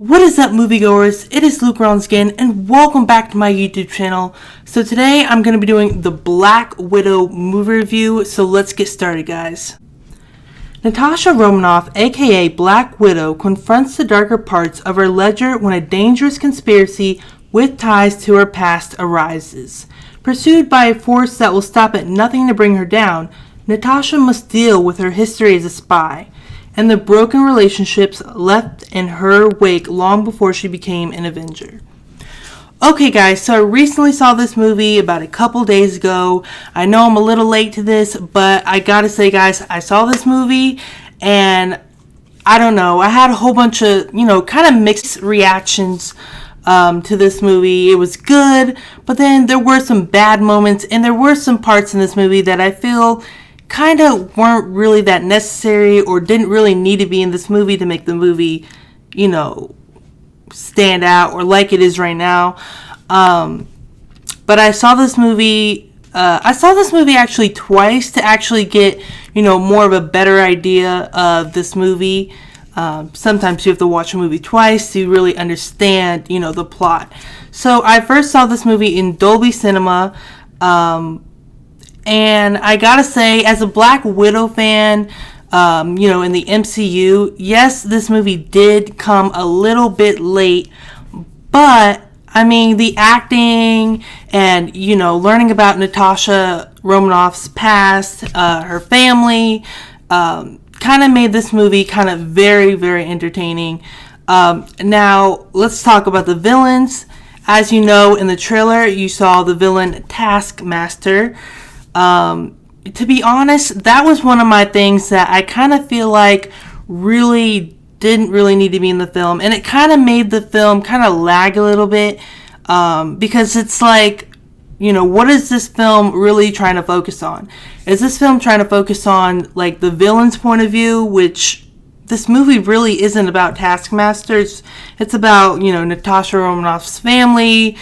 What is up, moviegoers? It is Luke Ronskin, and welcome back to my YouTube channel. So today I'm going to be doing the Black Widow movie review, so let's get started, guys. Natasha Romanoff, aka Black Widow, confronts the darker parts of her ledger when a dangerous conspiracy with ties to her past arises. Pursued by a force that will stop at nothing to bring her down, Natasha must deal with her history as a spy and the broken relationships left in her wake long before she became an Avenger. Okay, guys, so I recently saw this movie about a couple days ago. I know I'm a little late to this, but I gotta say, guys, I saw this movie and I don't know, I had a whole bunch of, kind of mixed reactions to this movie. It was good, but then there were some bad moments and there were some parts in this movie that I feel kind of weren't really that necessary or didn't really need to be in this movie to make the movie, stand out or like it is right now. But I saw this movie actually twice to actually get, more of a better idea of this movie. Sometimes you have to watch a movie twice to really understand, the plot. So I first saw this movie in Dolby Cinema, and I gotta say, as a Black Widow fan, in the MCU, yes, this movie did come a little bit late, but I mean, the acting and, learning about Natasha Romanoff's past, her family, kind of made this movie kind of very, very entertaining. Now, let's talk about the villains. As you know, in the trailer, you saw the villain Taskmaster. To be honest, that was one of my things that I kind of feel like really didn't really need to be in the film, and it kind of made the film kind of lag a little bit, because it's like, what is this film really trying to focus on? Is this film trying to focus on like the villain's point of view, which this movie really isn't about Taskmaster. It's about, Natasha Romanoff's family,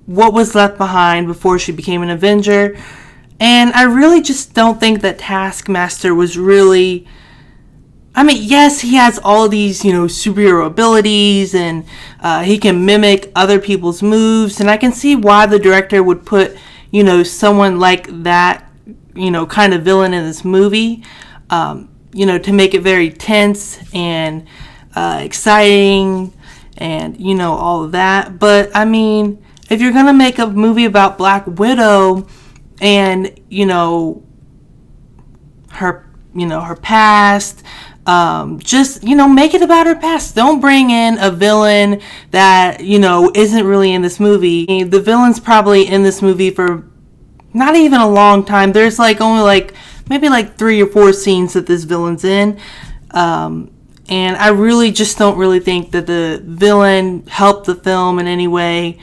what was left behind before she became an Avenger. And I really just don't think that Taskmaster was really, yes, he has all these, superhero abilities, and he can mimic other people's moves, and I can see why the director would put, someone like that, kind of villain in this movie, to make it very tense and exciting and, all of that. But if you're going to make a movie about Black Widow and, her past, just, make it about her past. Don't bring in a villain that, isn't really in this movie. The villain's probably in this movie for not even a long time. There's only maybe 3 or 4 scenes that this villain's in. And I really just don't really think that the villain helped the film in any way.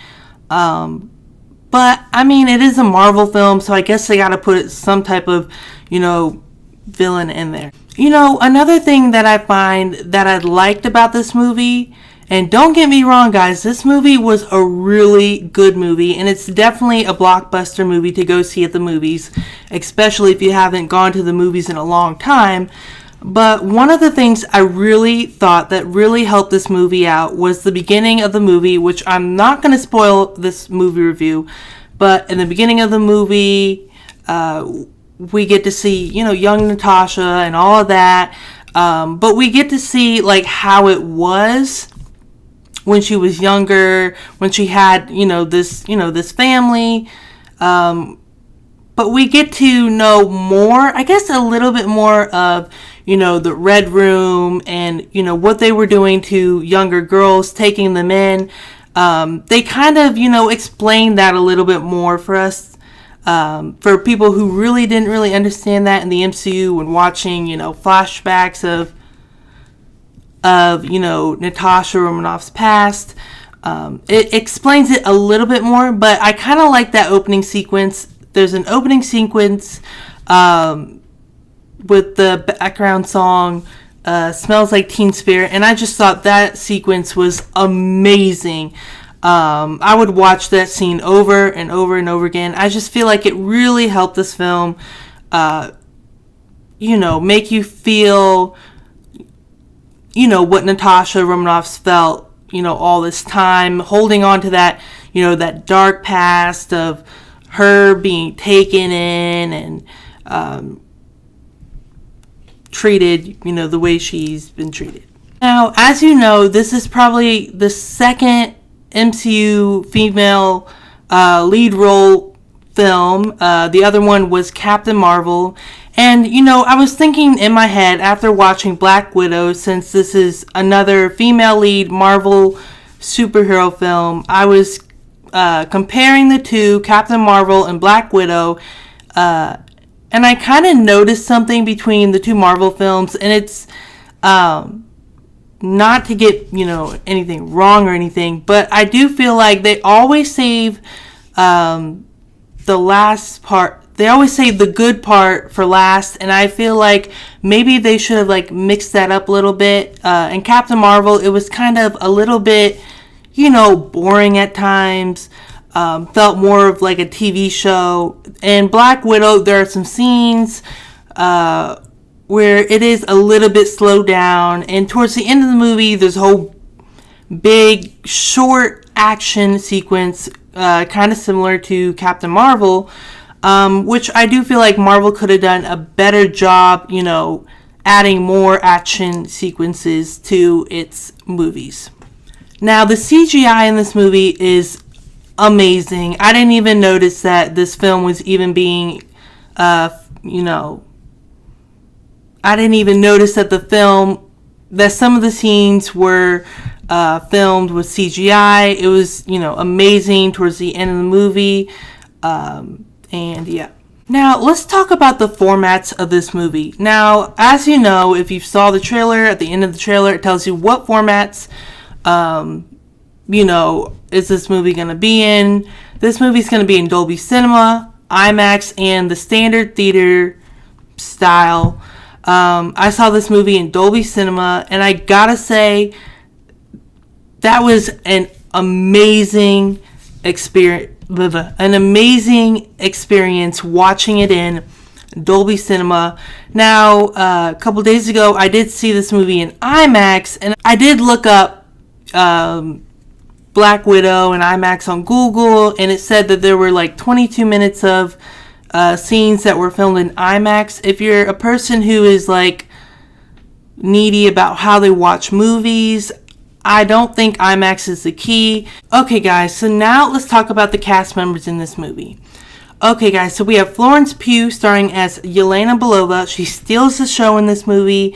But it is a Marvel film, so I guess they gotta put some type of, villain in there. Another thing that I find that I liked about this movie, and don't get me wrong, guys, this movie was a really good movie, and it's definitely a blockbuster movie to go see at the movies, especially if you haven't gone to the movies in a long time. But one of the things I really thought that really helped this movie out was the beginning of the movie, which I'm not going to spoil this movie review, but in the beginning of the movie, we get to see, young Natasha and all of that, but we get to see, how it was when she was younger, when she had, this family, but we get to know more, I guess a little bit more of, the Red Room and, what they were doing to younger girls, taking them in. They kind of, explained that a little bit more for us, for people who really didn't really understand that in the MCU when watching, flashbacks of Natasha Romanoff's past. It explains it a little bit more, but I kind of like that opening sequence. There's an opening sequence, with the background song Smells Like Teen Spirit, and I just thought that sequence was amazing. I would watch that scene over and over and over again. I just feel like it really helped this film make you feel what Natasha Romanoff felt, all this time, holding on to that, that dark past of her being taken in and treated, the way she's been treated. Now, as you know, this is probably the second MCU female lead role film. The other one was Captain Marvel. And, I was thinking in my head after watching Black Widow, since this is another female lead Marvel superhero film, I was comparing the two, Captain Marvel and Black Widow, and I kind of noticed something between the two Marvel films, and it's not to get, anything wrong or anything, but I do feel like they always save the last part. They always save the good part for last, and I feel like maybe they should have mixed that up a little bit. In Captain Marvel, it was kind of a little bit, boring at times. Felt more of like a TV show. In Black Widow, there are some scenes where it is a little bit slowed down, and towards the end of the movie, there's a whole big, short action sequence, kind of similar to Captain Marvel. Which I do feel like Marvel could have done a better job, adding more action sequences to its movies. Now, the CGI in this movie is amazing. I didn't even notice that this film was even being, I didn't even notice that that some of the scenes were filmed with CGI. It was, amazing towards the end of the movie. And yeah. Now, let's talk about the formats of this movie. Now, as you know, if you saw the trailer, at the end of the trailer, it tells you what formats, is this movie going to be in. This movie's going to be in Dolby Cinema, IMAX, and the standard theater style. I saw this movie in Dolby Cinema, and I gotta say, that was an amazing experience. An amazing experience watching it in Dolby Cinema. Now, a couple days ago, I did see this movie in IMAX, and I did look up Black Widow and IMAX on Google, and it said that there were 22 minutes of scenes that were filmed in IMAX. If you're a person who is needy about how they watch movies, I don't think IMAX is the key. Okay, guys, so now let's talk about the cast members in this movie. Okay, guys, so we have Florence Pugh starring as Yelena Belova. She steals the show in this movie,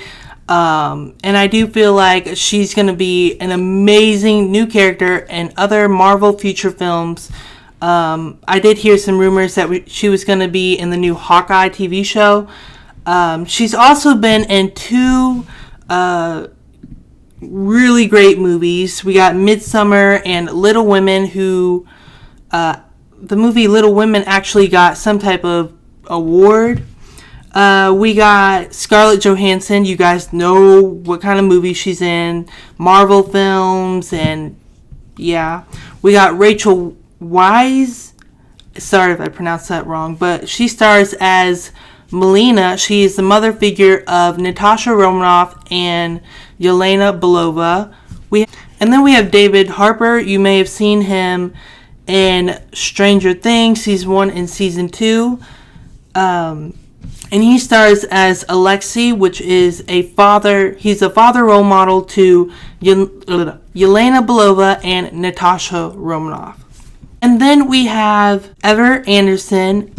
and I do feel like she's going to be an amazing new character in other Marvel future films. I did hear some rumors that she was going to be in the new Hawkeye TV show. She's also been in two really great movies. We got Midsommar and Little Women, who the movie Little Women actually got some type of award. We got Scarlett Johansson. You guys know what kind of movie she's in. Marvel films, and yeah. We got Rachel Weisz. Sorry if I pronounced that wrong, but she stars as Melina. She is the mother figure of Natasha Romanoff and Yelena Belova. And then we have David Harbour. You may have seen him in Stranger Things, Season 1 and Season 2. And he stars as Alexei, which is a father. He's a father role model to Yelena Belova and Natasha Romanoff. And then we have Ever Anderson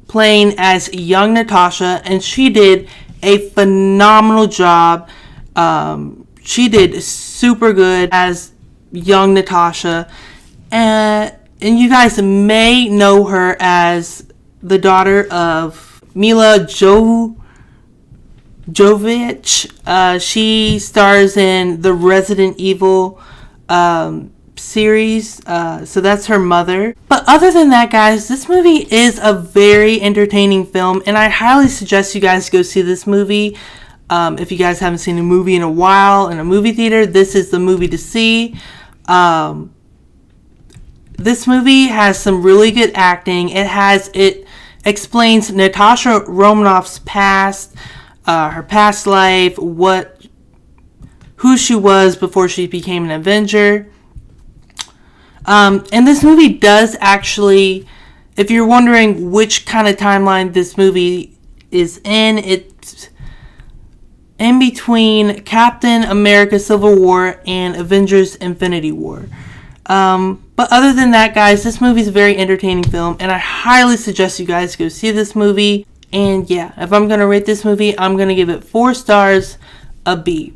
playing as young Natasha, and she did a phenomenal job. She did super good as young Natasha, and you guys may know her as the daughter of Mila Jovovich. She stars in the Resident Evil series, so that's her mother. But other than that, guys, this movie is a very entertaining film, and I highly suggest you guys go see this movie. If you guys haven't seen a movie in a while in a movie theater, this is the movie to see. This movie has some really good acting. It explains Natasha Romanoff's past, her past life, what who she was before she became an Avenger. And this movie does actually, if you're wondering which kind of timeline this movie is in, it's in between Captain America Civil War and Avengers Infinity War. But other than that, guys, this movie is a very entertaining film, and I highly suggest you guys go see this movie. And yeah, if I'm going to rate this movie, I'm going to give it 4 stars, a B.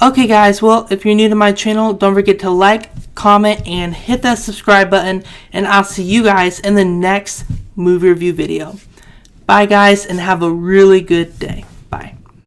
Okay, guys, well, if you're new to my channel, don't forget to like, comment, and hit that subscribe button, and I'll see you guys in the next movie review video. Bye, guys, and have a really good day.